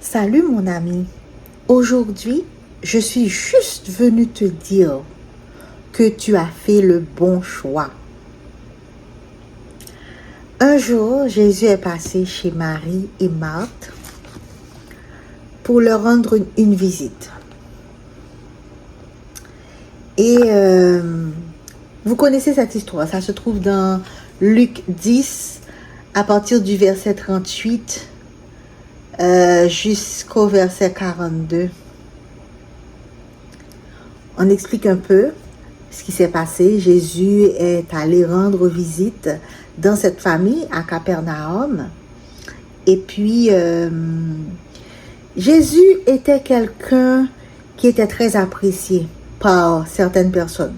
Salut mon ami, aujourd'hui je suis juste venue te dire que tu as fait le bon choix. Un jour, Jésus est passé chez Marie et Marthe pour leur rendre une visite. Et vous connaissez cette histoire, ça se trouve dans Luc 10 à partir du verset 38 jusqu'au verset 42. On explique un peu ce qui s'est passé. Jésus est allé rendre visite dans cette famille à Capernaum. Et puis, Jésus était quelqu'un qui était très apprécié par certaines personnes.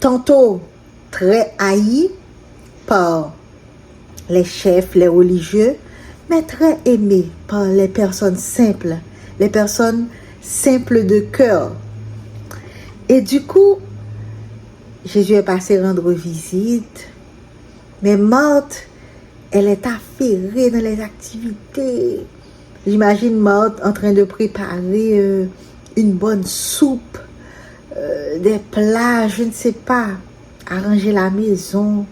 Tantôt très haï par les chefs, les religieux, mais très aimé par les personnes simples, les personnes simples de cœur. Et du coup, Jésus est passé rendre visite, mais Marthe, elle est affairée dans les activités. J'imagine Marthe en train de préparer une bonne soupe, des plats, je ne sais pas, arranger la maison.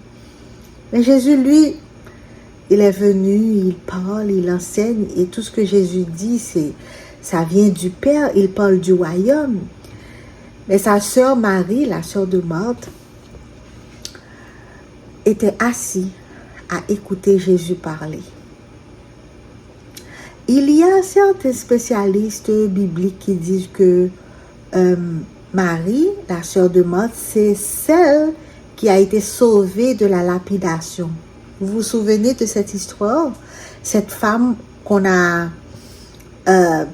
Mais Jésus, lui, il est venu, il parle, il enseigne, et tout ce que Jésus dit, ça vient du Père, il parle du royaume. Mais sa sœur Marie, la sœur de Marthe, était assise à écouter Jésus parler. Il y a certains spécialistes bibliques qui disent que Marie, la sœur de Marthe, c'est celle qui a été sauvée de la lapidation. Vous vous souvenez de cette histoire? Cette femme qu'on a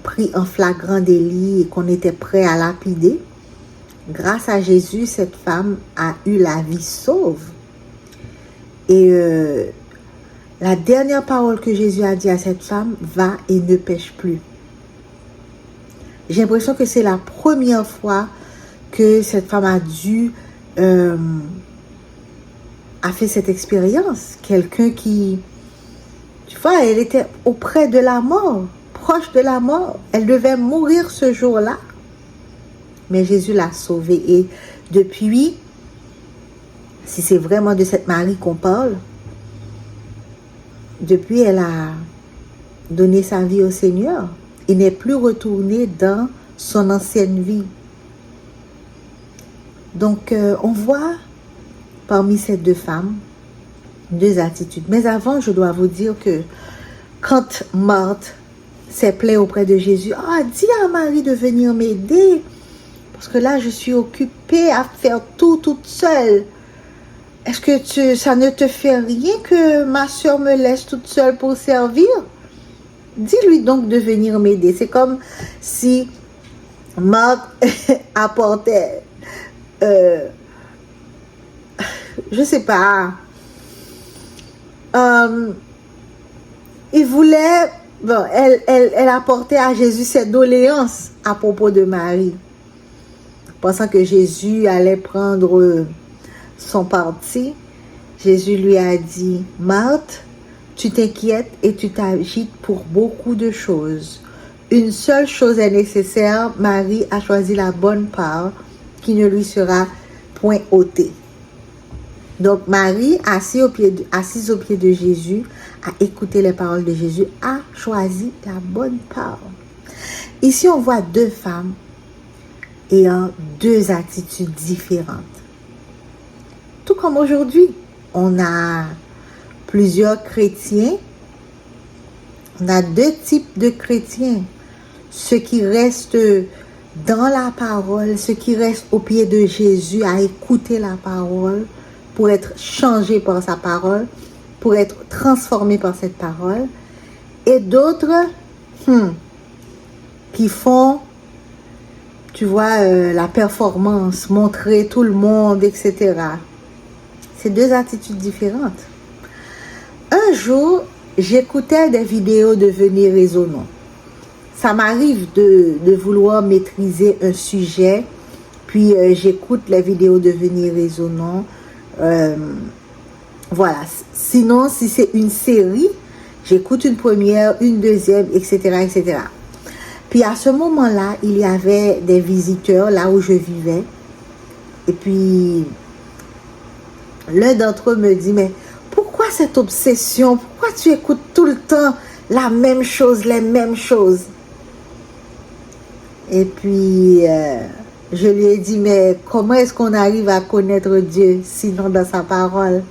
pris en flagrant délit et qu'on était prêt à lapider. Grâce à Jésus, cette femme a eu la vie sauve. Et la dernière parole que Jésus a dit à cette femme, va et ne pêche plus. J'ai l'impression que c'est la première fois que cette femme a fait cette expérience. Quelqu'un qui, tu vois, elle était auprès de la mort, proche de la mort. Elle devait mourir ce jour-là. Mais Jésus l'a sauvée. Et depuis, si c'est vraiment de cette Marie qu'on parle, depuis elle a donné sa vie au Seigneur et n'est plus retournée dans son ancienne vie. Donc, on voit parmi ces deux femmes deux attitudes. Mais avant, je dois vous dire que quand Marthe s'est plainte auprès de Jésus, dis à Marie de venir m'aider. Parce que là, je suis occupée à faire tout toute seule. Est-ce que ça ne te fait rien que ma soeur me laisse toute seule pour servir? Dis-lui donc de venir m'aider. C'est comme si Marthe apportait, je sais pas, il voulait, bon, elle apportait à Jésus ses doléances à propos de Marie. Pensant que Jésus allait prendre son parti, Jésus lui a dit, Marthe, tu t'inquiètes et tu t'agites pour beaucoup de choses. Une seule chose est nécessaire, Marie a choisi la bonne part qui ne lui sera point ôtée. Donc Marie, assise au pied de Jésus, a écouté les paroles de Jésus, a choisi la bonne part. Ici, on voit deux femmes ayant deux attitudes différentes. Tout comme aujourd'hui, on a plusieurs chrétiens. On a deux types de chrétiens. Ceux qui restent dans la parole, ceux qui restent au pied de Jésus à écouter la parole pour être changés par sa parole, pour être transformés par cette parole. Et d'autres qui font, tu vois, la performance, montrer tout le monde, etc. C'est deux attitudes différentes. Un jour, j'écoutais des vidéos de Venez Raisonnons. Ça m'arrive de vouloir maîtriser un sujet, puis j'écoute les vidéos de Venez Raisonnons. Voilà. Sinon, si c'est une série, J'écoute une première, une deuxième, etc., etc. Puis à ce moment-là, il y avait des visiteurs là où je vivais. Et puis, l'un d'entre eux me dit, mais pourquoi cette obsession? Pourquoi tu écoutes tout le temps la même chose, les mêmes choses? Et puis, je lui ai dit, mais comment est-ce qu'on arrive à connaître Dieu, sinon dans sa parole?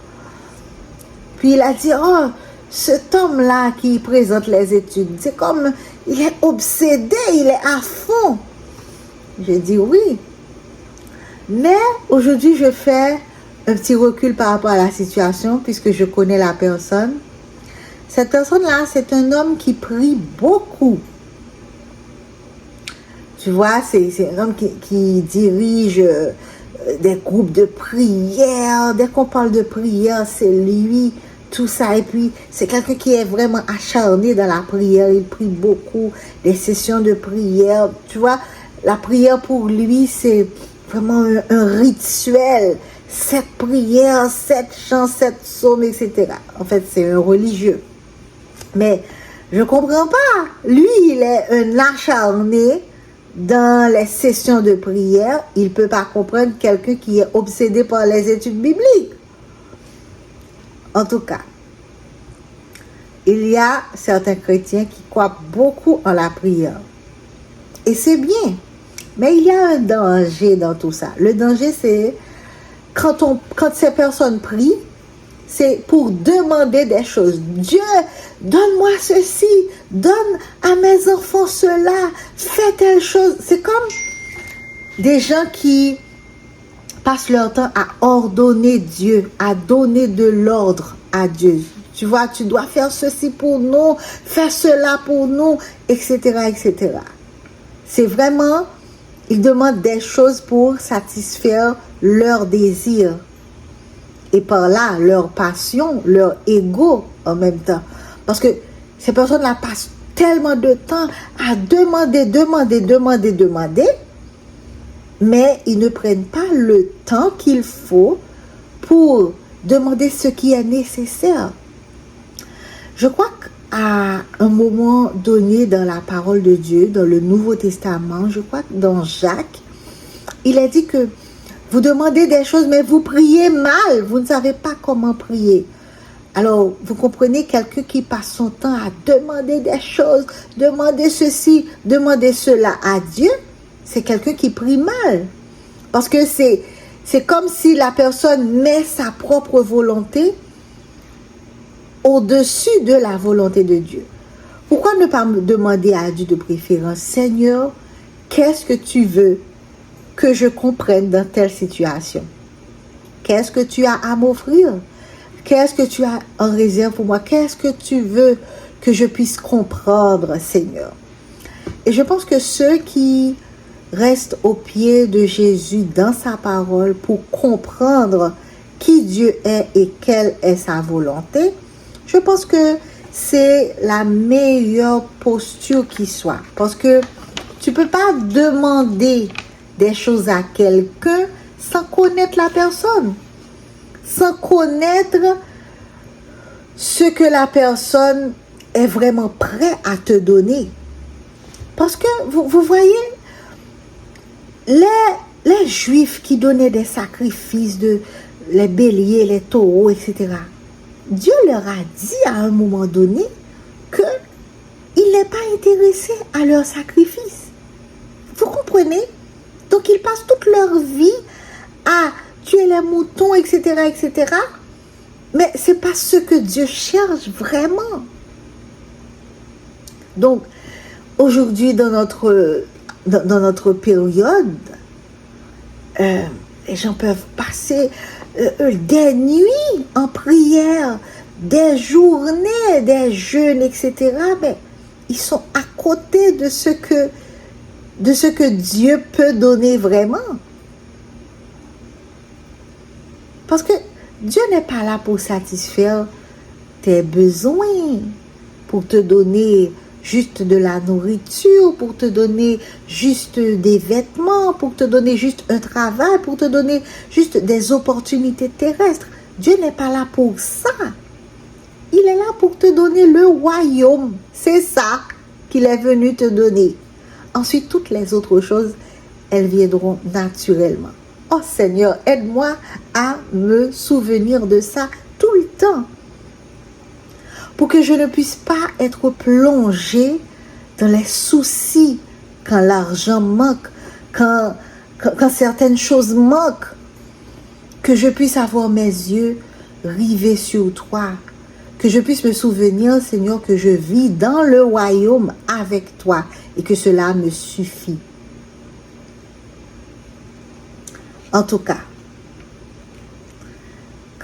Puis il a dit, oh, cet homme-là qui présente les études, c'est comme, il est obsédé, il est à fond. Je dis oui. Mais aujourd'hui, je fais un petit recul par rapport à la situation, puisque je connais la personne. Cette personne-là, c'est un homme qui prie beaucoup. Tu vois, c'est un homme qui dirige des groupes de prière. Dès qu'on parle de prière, c'est lui, tout ça. Et puis, c'est quelqu'un qui est vraiment acharné dans la prière. Il prie beaucoup, des sessions de prière. Tu vois, la prière pour lui, c'est vraiment un rituel. 7 prières, 7 chants, 7 psaumes, etc. En fait, c'est un religieux. Mais je ne comprends pas. Lui, il est un acharné dans les sessions de prière. Il ne peut pas comprendre quelqu'un qui est obsédé par les études bibliques. En tout cas, il y a certains chrétiens qui croient beaucoup en la prière. Et c'est bien. Mais il y a un danger dans tout ça. Le danger, c'est quand ces personnes prient, c'est pour demander des choses. Dieu, donne-moi ceci, donne à mes enfants cela, fais telle chose. C'est comme des gens qui passent leur temps à ordonner Dieu, à donner de l'ordre à Dieu. Tu vois, tu dois faire ceci pour nous, faire cela pour nous, etc., etc. C'est vraiment, ils demandent des choses pour satisfaire leurs désirs. Et par là, leur passion, leur ego en même temps. Parce que ces personnes-là passent tellement de temps à demander, mais ils ne prennent pas le temps qu'il faut pour demander ce qui est nécessaire. Je crois qu'à un moment donné dans la parole de Dieu, dans le Nouveau Testament, je crois que dans Jacques, il a dit que vous demandez des choses, mais vous priez mal. Vous ne savez pas comment prier. Alors, vous comprenez, quelqu'un qui passe son temps à demander des choses, demander ceci, demander cela à Dieu, c'est quelqu'un qui prie mal. Parce que c'est comme si la personne met sa propre volonté au-dessus de la volonté de Dieu. Pourquoi ne pas me demander à Dieu de préférence, Seigneur, qu'est-ce que tu veux que je comprenne dans telle situation? Qu'est-ce que tu as à m'offrir? Qu'est-ce que tu as en réserve pour moi? Qu'est-ce que tu veux que je puisse comprendre, Seigneur? Et je pense que ceux qui restent au pied de Jésus dans sa parole pour comprendre qui Dieu est et quelle est sa volonté, je pense que c'est la meilleure posture qui soit. Parce que tu ne peux pas demander des choses à quelqu'un sans connaître la personne, sans connaître ce que la personne est vraiment prête à te donner. Parce que vous voyez, les Juifs qui donnaient des sacrifices, les béliers, les taureaux, etc., Dieu leur a dit à un moment donné qu'il n'est pas intéressé à leur sacrifice. Vous comprenez? Donc, ils passent toute leur vie à tuer les moutons, etc., etc. Mais ce n'est pas ce que Dieu cherche vraiment. Donc, aujourd'hui, dans notre période, les gens peuvent passer des nuits en prière, des journées, des jeûnes, etc. Mais ils sont à côté de ce que Dieu peut donner vraiment. Parce que Dieu n'est pas là pour satisfaire tes besoins, pour te donner juste de la nourriture, pour te donner juste des vêtements, pour te donner juste un travail, pour te donner juste des opportunités terrestres. Dieu n'est pas là pour ça. Il est là pour te donner le royaume. C'est ça qu'il est venu te donner. Ensuite, toutes les autres choses, elles viendront naturellement. Oh Seigneur, aide-moi à me souvenir de ça tout le temps. Pour que je ne puisse pas être plongée dans les soucis quand l'argent manque, quand certaines choses manquent. Que je puisse avoir mes yeux rivés sur toi. Que je puisse me souvenir, Seigneur, que je vis dans le royaume avec toi et que cela me suffit. En tout cas,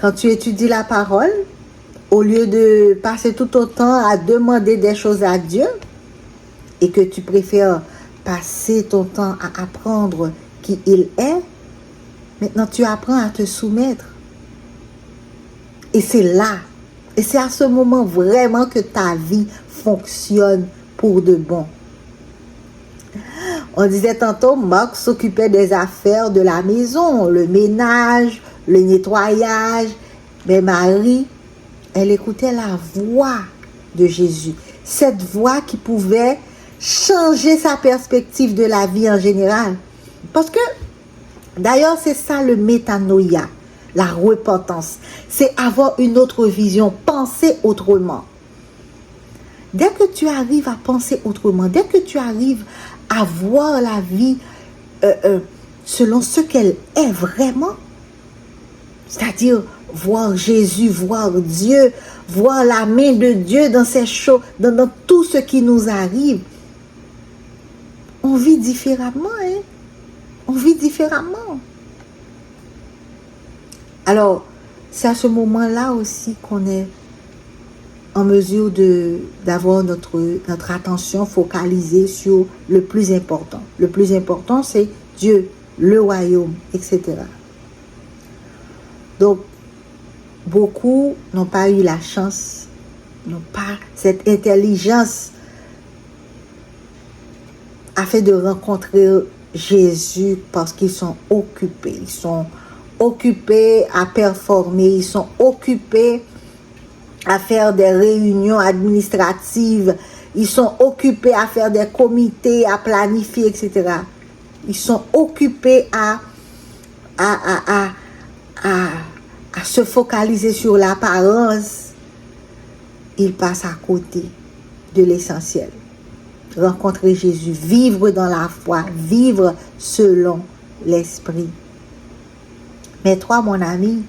quand tu étudies la parole, au lieu de passer tout ton temps à demander des choses à Dieu et que tu préfères passer ton temps à apprendre qui il est, maintenant tu apprends à te soumettre. Et c'est là, et c'est à ce moment vraiment que ta vie fonctionne pour de bon. On disait tantôt, Marc s'occupait des affaires de la maison, le ménage, le nettoyage. Mais Marie, elle écoutait la voix de Jésus. Cette voix qui pouvait changer sa perspective de la vie en général. Parce que, d'ailleurs, c'est ça le métanoïa, la repentance. C'est avoir une autre vision, penser autrement. Dès que tu arrives à penser autrement, dès que tu arrives à voir la vie selon ce qu'elle est vraiment, c'est-à-dire voir Jésus, voir Dieu, voir la main de Dieu dans ces choses, dans tout ce qui nous arrive, on vit différemment, hein? On vit différemment. Alors, c'est à ce moment-là aussi qu'on est en mesure d'avoir notre attention focalisée sur le plus important. Le plus important, c'est Dieu, le royaume, etc. Donc, beaucoup n'ont pas eu la chance, n'ont pas cette intelligence afin de rencontrer Jésus parce qu'ils sont occupés. Ils sont occupés à performer, ils sont occupés à faire des réunions administratives, ils sont occupés à faire des comités, à planifier, etc. Ils sont occupés à se focaliser sur l'apparence. Ils passent à côté de l'essentiel. Rencontrer Jésus, vivre dans la foi, vivre selon l'esprit. Mais toi, mon ami,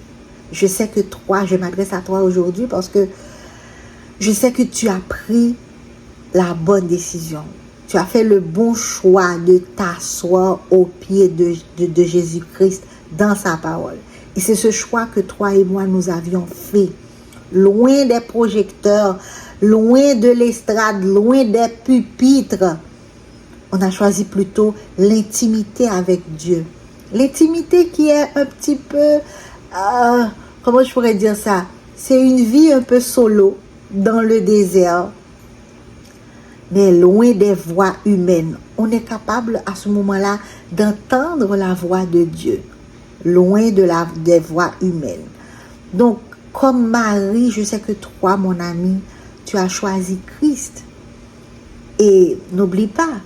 je sais que toi, je m'adresse à toi aujourd'hui parce que je sais que tu as pris la bonne décision. Tu as fait le bon choix de t'asseoir au pied de Jésus-Christ dans sa parole. Et c'est ce choix que toi et moi, nous avions fait. Loin des projecteurs, loin de l'estrade, loin des pupitres. On a choisi plutôt l'intimité avec Dieu. L'intimité qui est un petit peu, comment je pourrais dire ça? C'est une vie un peu solo dans le désert, mais loin des voix humaines. On est capable à ce moment-là d'entendre la voix de Dieu, loin des voix humaines. Donc, comme Marie, je sais que toi, mon ami, tu as choisi Christ. Et n'oublie pas,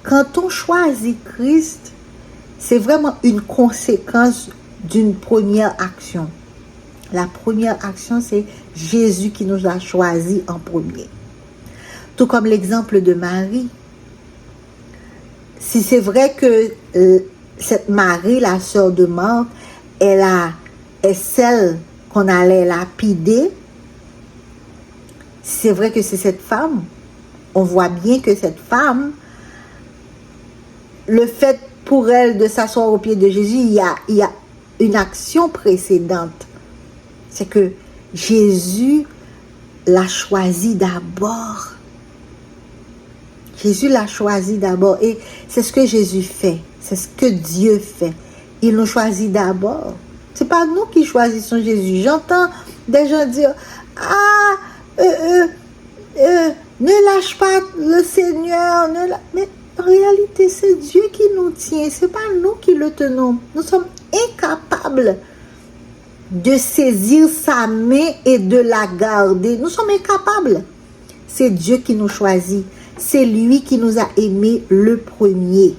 quand on choisit Christ, c'est vraiment une conséquence d'une première action. La première action, c'est Jésus qui nous a choisis en premier. Tout comme l'exemple de Marie. Si c'est vrai que cette Marie, la sœur de Marc, est celle qu'on allait lapider, c'est vrai que c'est cette femme, on voit bien que cette femme, le fait pour elle de s'asseoir au pied de Jésus, il y a une action précédente. C'est que Jésus l'a choisi d'abord. Jésus l'a choisi d'abord. Et c'est ce que Jésus fait. C'est ce que Dieu fait. Il nous choisit d'abord. Ce n'est pas nous qui choisissons Jésus. J'entends des gens dire, ne lâche pas le Seigneur. Mais en réalité, c'est Dieu qui nous tient. Ce n'est pas nous qui le tenons. Nous sommes incapables de saisir sa main et de la garder. Nous sommes incapables. C'est Dieu qui nous choisit. C'est lui qui nous a aimés le premier.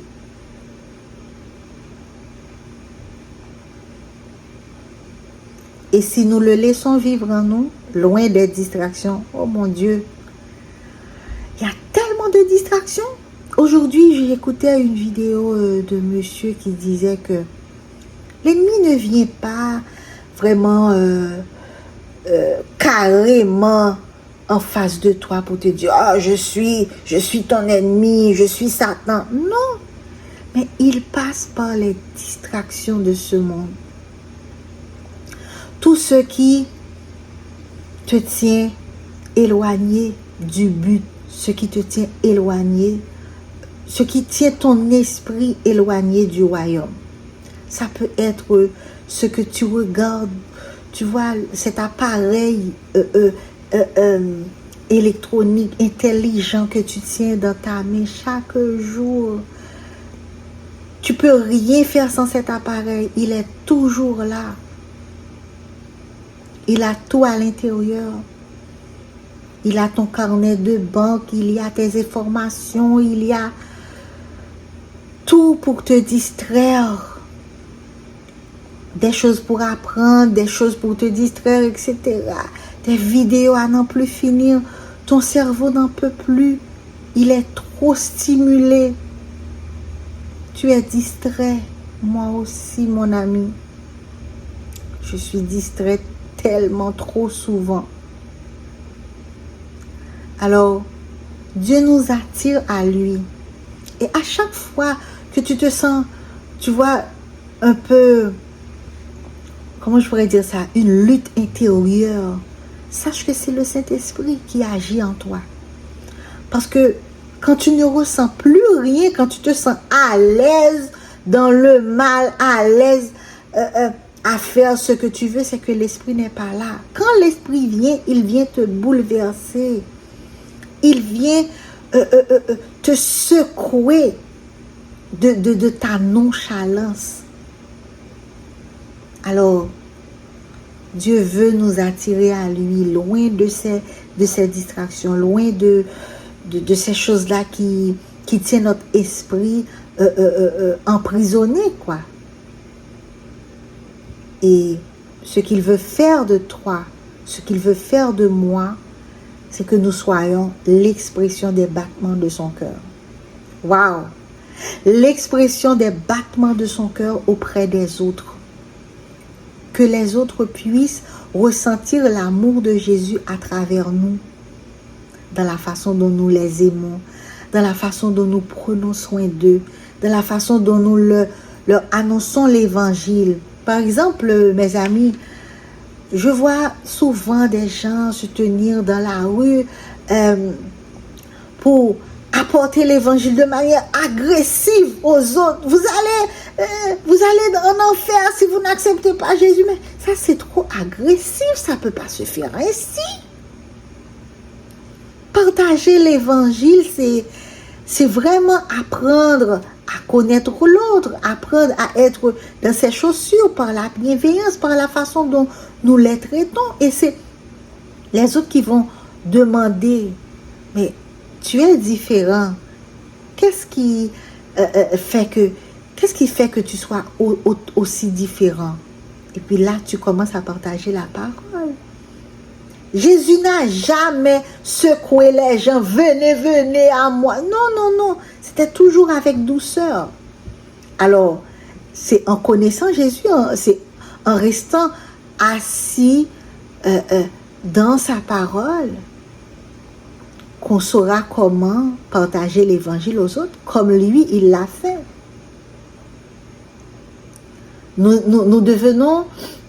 Et si nous le laissons vivre en nous, loin des distractions, oh mon Dieu, il y a tellement de distractions. Aujourd'hui, j'ai écouté une vidéo de monsieur qui disait que l'ennemi ne vient pas vraiment carrément en face de toi pour te dire « Ah, je suis ton ennemi, je suis Satan. » Non, mais il passe par les distractions de ce monde. Tout ce qui te tient éloigné du but, ce qui te tient éloigné, ce qui tient ton esprit éloigné du royaume. Ça peut être ce que tu regardes, tu vois, cet appareil électronique, intelligent que tu tiens dans ta main chaque jour. Tu peux rien faire sans cet appareil, il est toujours là. Il a tout à l'intérieur. Il a ton carnet de banque, il y a tes informations, il y a tout pour te distraire. Des choses pour apprendre, des choses pour te distraire, etc. Des vidéos à n'en plus finir. Ton cerveau n'en peut plus. Il est trop stimulé. Tu es distrait. Moi aussi, mon ami. Je suis distraite tellement trop souvent. Alors, Dieu nous attire à lui. Et à chaque fois que tu te sens, tu vois, un peu, comment je pourrais dire ça, une lutte intérieure, sache que c'est le Saint-Esprit qui agit en toi. Parce que quand tu ne ressens plus rien, quand tu te sens à l'aise dans le mal, à l'aise à faire ce que tu veux, c'est que l'esprit n'est pas là. Quand l'esprit vient, il vient te bouleverser. Il vient te secouer de ta nonchalance. Alors, Dieu veut nous attirer à lui, loin de ces distractions, loin de ces choses-là qui tiennent notre esprit emprisonné, quoi. Et ce qu'il veut faire de toi, ce qu'il veut faire de moi, c'est que nous soyons l'expression des battements de son cœur. Waouh! L'expression des battements de son cœur auprès des autres. Que les autres puissent ressentir l'amour de Jésus à travers nous, dans la façon dont nous les aimons, dans la façon dont nous prenons soin d'eux, dans la façon dont nous leur annonçons l'évangile. Par exemple, mes amis, je vois souvent des gens se tenir dans la rue pour apporter l'évangile de manière agressive aux autres. Vous allez en enfer si vous n'acceptez pas Jésus. Mais ça, c'est trop agressif. Ça ne peut pas se faire ainsi. Partager l'évangile, c'est vraiment apprendre à connaître l'autre, apprendre à être dans ses chaussures par la bienveillance, par la façon dont nous les traitons. Et c'est les autres qui vont demander, mais tu es différent. Qu'est-ce qui fait que tu sois aussi différent? Et puis là, tu commences à partager la parole. Jésus n'a jamais secoué les gens. Venez à moi. Non. C'était toujours avec douceur. Alors, c'est en connaissant Jésus, c'est en restant assis dans sa parole qu'on saura comment partager l'évangile aux autres, comme lui, il l'a fait. Nous devenons,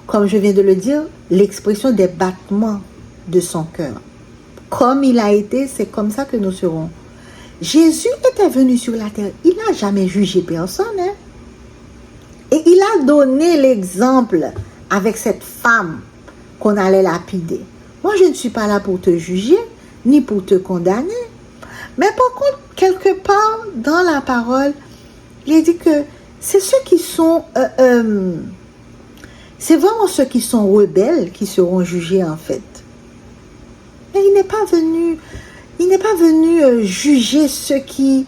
comme je viens de le dire, l'expression des battements de son cœur. Comme il a été, c'est comme ça que nous serons. Jésus était venu sur la terre. Il n'a jamais jugé personne. Hein? Et il a donné l'exemple avec cette femme qu'on allait lapider. Moi, je ne suis pas là pour te juger, ni pour te condamner. Mais par contre, quelque part dans la parole, il dit que c'est ceux qui sont C'est vraiment ceux qui sont rebelles qui seront jugés en fait. Mais il n'est pas venu juger ceux qui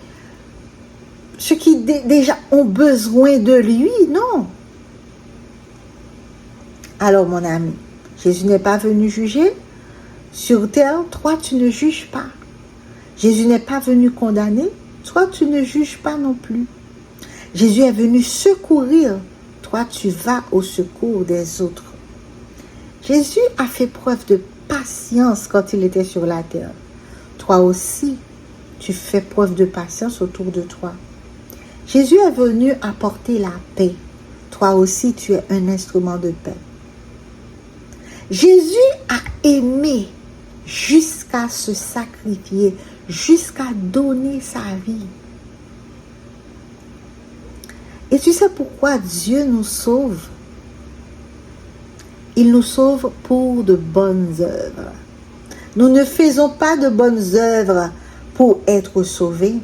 déjà ont besoin de lui, non. Alors mon ami, Jésus n'est pas venu juger. Sur terre, toi tu ne juges pas. Jésus n'est pas venu condamner, toi tu ne juges pas non plus. Jésus est venu secourir, toi tu vas au secours des autres. Jésus a fait preuve de patience quand il était sur la terre. Toi aussi, tu fais preuve de patience autour de toi. Jésus est venu apporter la paix. Toi aussi, tu es un instrument de paix. Jésus a aimé jusqu'à se sacrifier, jusqu'à donner sa vie. Et tu sais pourquoi Dieu nous sauve? Il nous sauve pour de bonnes œuvres. Nous ne faisons pas de bonnes œuvres pour être sauvés,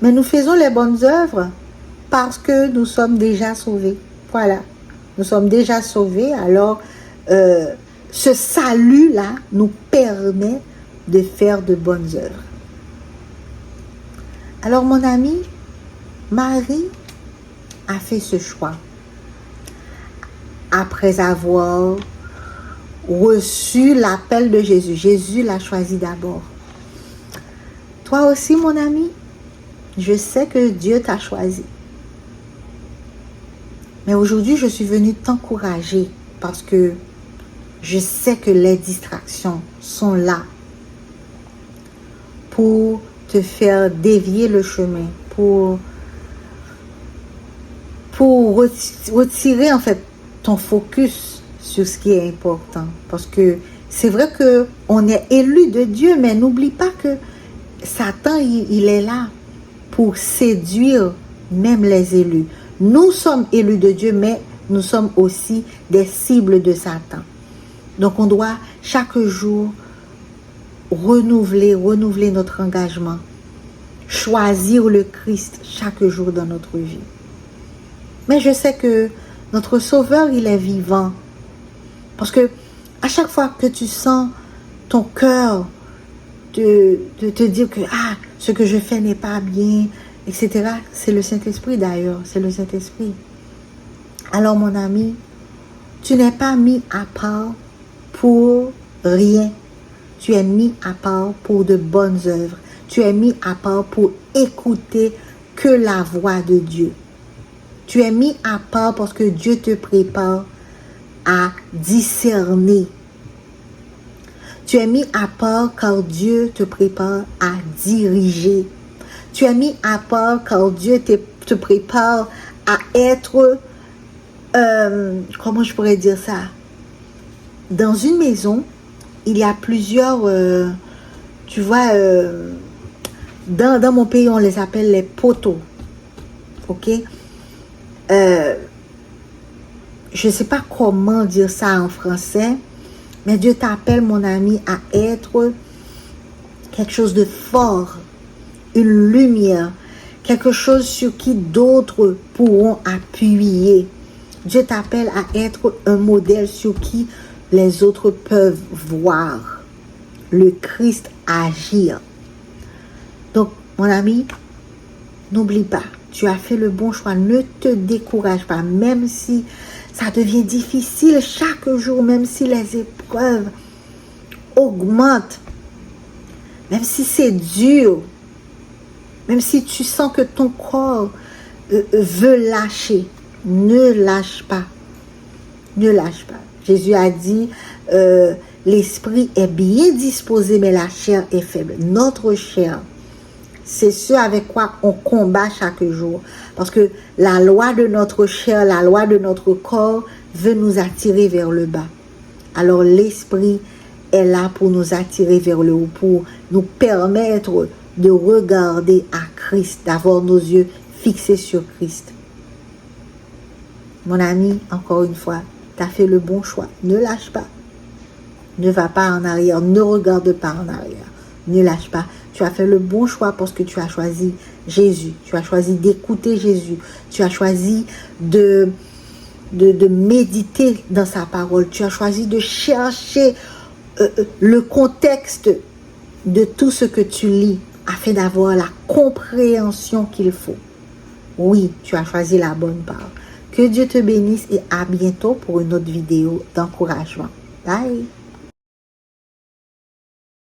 mais nous faisons les bonnes œuvres parce que nous sommes déjà sauvés. Voilà, nous sommes déjà sauvés, alors ce salut-là nous permet de faire de bonnes œuvres. Alors mon ami, Marie a fait ce choix. Après avoir reçu l'appel de Jésus, Jésus l'a choisi d'abord. Toi aussi mon ami, je sais que Dieu t'a choisi. Mais aujourd'hui, je suis venue t'encourager parce que je sais que les distractions sont là pour te faire dévier le chemin, pour retirer en fait ton focus sur ce qui est important. Parce que c'est vrai qu'on est élu de Dieu, mais n'oublie pas que Satan, il est là pour séduire même les élus. Nous sommes élus de Dieu, mais nous sommes aussi des cibles de Satan. Donc on doit chaque jour renouveler notre engagement, choisir le Christ chaque jour dans notre vie. Mais je sais que notre Sauveur, il est vivant. Parce que à chaque fois que tu sens ton cœur de te dire que ce que je fais n'est pas bien, etc., c'est le Saint-Esprit d'ailleurs, c'est le Saint-Esprit. Alors mon ami, tu n'es pas mis à part pour rien. Tu es mis à part pour de bonnes œuvres. Tu es mis à part pour écouter que la voix de Dieu. Tu es mis à part parce que Dieu te prépare à discerner. Tu es mis à part car Dieu te prépare à diriger. Tu es mis à part car Dieu te prépare à être, comment je pourrais dire ça? Dans une maison, il y a plusieurs, tu vois, dans mon pays, on les appelle les poteaux. Ok? Je ne sais pas comment dire ça en français, mais Dieu t'appelle, mon ami, à être quelque chose de fort, une lumière, quelque chose sur qui d'autres pourront appuyer. Dieu t'appelle à être un modèle sur qui les autres peuvent voir le Christ agir. Donc, mon ami, n'oublie pas, tu as fait le bon choix. Ne te décourage pas, même si ça devient difficile chaque jour, même si les épreuves augmentent, même si c'est dur, même si tu sens que ton corps veut lâcher. Ne lâche pas. Ne lâche pas. Jésus a dit, l'esprit est bien disposé, mais la chair est faible. Notre chair, c'est ce avec quoi on combat chaque jour. Parce que la loi de notre chair, la loi de notre corps veut nous attirer vers le bas. Alors l'esprit est là pour nous attirer vers le haut, pour nous permettre de regarder à Christ, d'avoir nos yeux fixés sur Christ. Mon ami, encore une fois, tu as fait le bon choix. Ne lâche pas. Ne va pas en arrière. Ne regarde pas en arrière. Ne lâche pas. Tu as fait le bon choix parce que tu as choisi Jésus. Tu as choisi d'écouter Jésus. Tu as choisi de de méditer dans sa parole. Tu as choisi de chercher le contexte de tout ce que tu lis afin d'avoir la compréhension qu'il faut. Oui, tu as choisi la bonne part. Que Dieu te bénisse et à bientôt pour une autre vidéo d'encouragement. Bye!